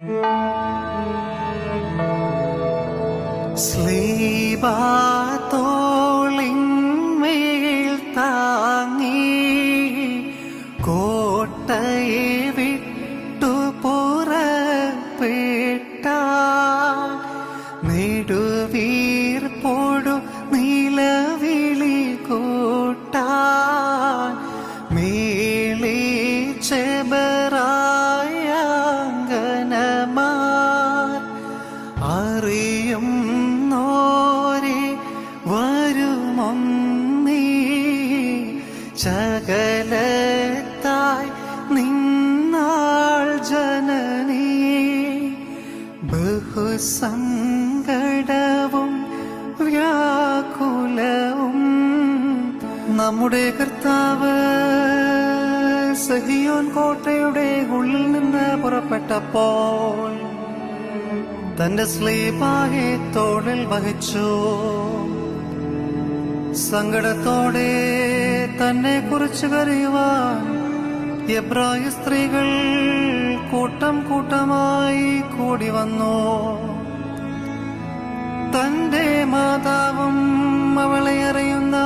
സ്ലീബാത്തോളിന്മേൽ താങ്ങി കോട്ടയെ വിട്ടു പുറപ്പെട്ട നെടുവീർപ്പോടു നിലവിളി കൂട്ടാൻ മേളി ചെബറായങ്കനമാർ അറിയും നോരെ വരുമൊന്നീ ചകലത്തായി നിന്നാൾ ജനനീ ബഹുസങ്കടവും വ്യാകുലവും നമ്മുടെ കർത്താവ് സഹിയോൻ കോട്ടയുടെ ഉള്ളിൽ നിന്ന് പുറപ്പെട്ടപ്പോൾ തന്റെ സ്ലീബായെ തോളിൽ വഹിച്ചു. സങ്കടത്തോടെ തന്നെ കുറിച്ച് കരയുവാൻ എബ്രായ സ്ത്രീകൾ കൂട്ടം കൂട്ടമായി കൂടി വന്നു. തന്റെ മാതാവും അവളെ അറിയുന്ന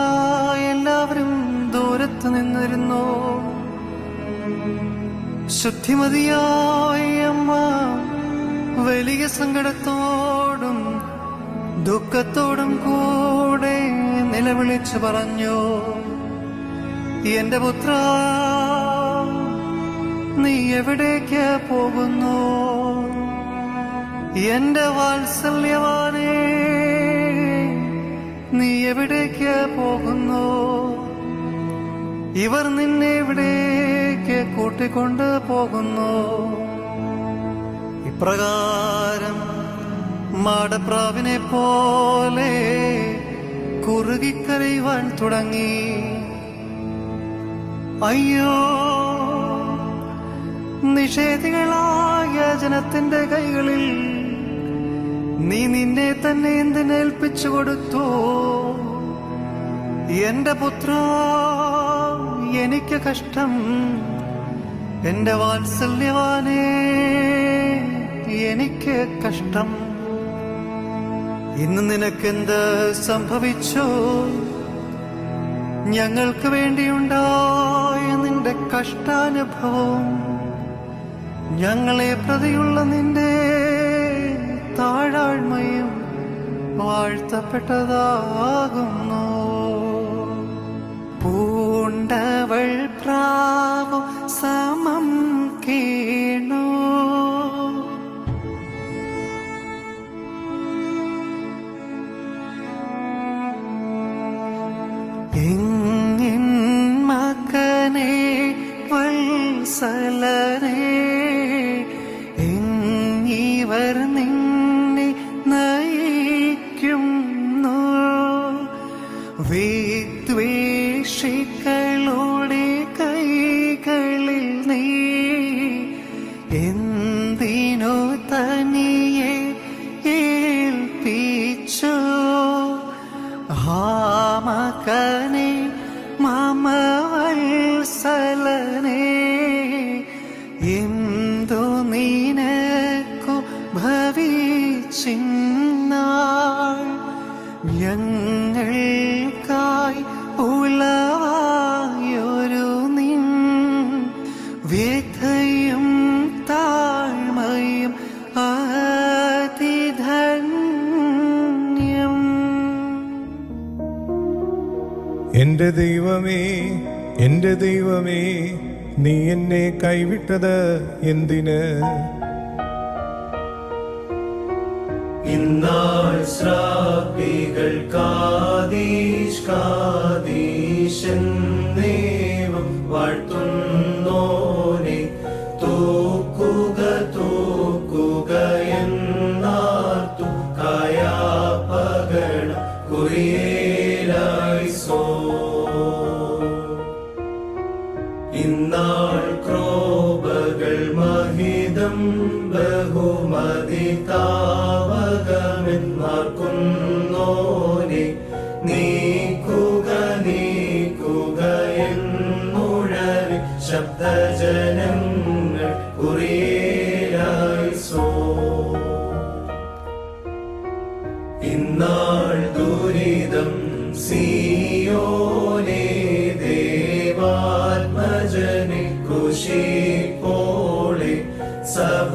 എല്ലാവരും ദൂരത്ത് നിന്നിരുന്നു. ശുദ്ധിമതിയായ അമ്മ വലിയ സങ്കടത്തോടും ദുഃഖത്തോടും കൂടെ നിലവിളിച്ചു പറഞ്ഞു, എന്റെ പുത്ര, നീ എവിടേക്ക് പോകുന്നു? എന്റെ വാത്സല്യവാനേ, നീ എവിടേക്ക് പോകുന്നു? ഇവർ നിന്നെ എവിടേക്ക് കൂട്ടിക്കൊണ്ട് പോകുന്നു? ഇപ്രകാരം മാടപ്രാവിനെ പോലെ കുറുകിക്കരയുവാൻ തുടങ്ങി. അയ്യോ, നിഷേധികളായ ജനത്തിന്റെ കൈകളിൽ നീ നിന്നെ തന്നെ എന്തിനേൽപ്പിച്ചു കൊടുത്തു? എന്റെ പുത്ര, എനിക്ക് കഷ്ടം. എന്റെ വാത്സല്യവാനേ, എനിക്ക് കഷ്ടം. ഇന്ന് നിനക്കെന്ത് സംഭവിച്ചു? ഞങ്ങൾക്ക് വേണ്ടിയുണ്ടായ നിന്റെ കഷ്ടാനുഭവം ഞങ്ങളെ പ്രതിയുള്ള നിന്റെ താഴാഴ്മയും വാഴ്ത്തപ്പെട്ടതാകുന്നു. പൂണ്ടവൾ പ്രാവു സമം കേണു. എങ്ങിൻ മകനെ വത്സലനെ, എങ്ങിവർ നിന്നെ നയിക്കുന്നു. വിദ്വേഷികളുടെ കൈകളിൽ നീ എന്തിനു തനിയെ ഏൽപ്പിച്ചു? മകനെ, മമ വത്സലനെ, എന്തു നിനക്കു ഭവിച്ചിന്നാൾ ഞങ്ങൾക്കായി ഉളവായൊരു നിൻ വ്യഥയും താഴ്മയും അതിധന്യം. എന്റെ ദൈവമേ, എന്റെ ദൈവമേ, നീ എന്നെ കൈവിട്ടത് എന്തിന്? ഇന്നാൾ ശ്രാപികൾ കാദീശ് കാദീശെന്നേവം വാഴ്ത്തുന്നോനെ, തൂക്കുക തൂക്കുക എന്നാർത്തു കായാപകണ കുറിയേലായിസോ. ഇന്നാൾ ക്രോപകൾ മഹിതം ബഹുമതി താവകമെന്നാർക്കുന്നോനെ, നീക്കുക നീക്കുക എന്നുഴവി ശബ്ദജനങ്ങൾ കുറിയേലായിസോ. സോ ഇന്നാൾ ദുരിതം സിയോനെ ദേവാത്മജനെ കുശിപ്പോളെ സഭ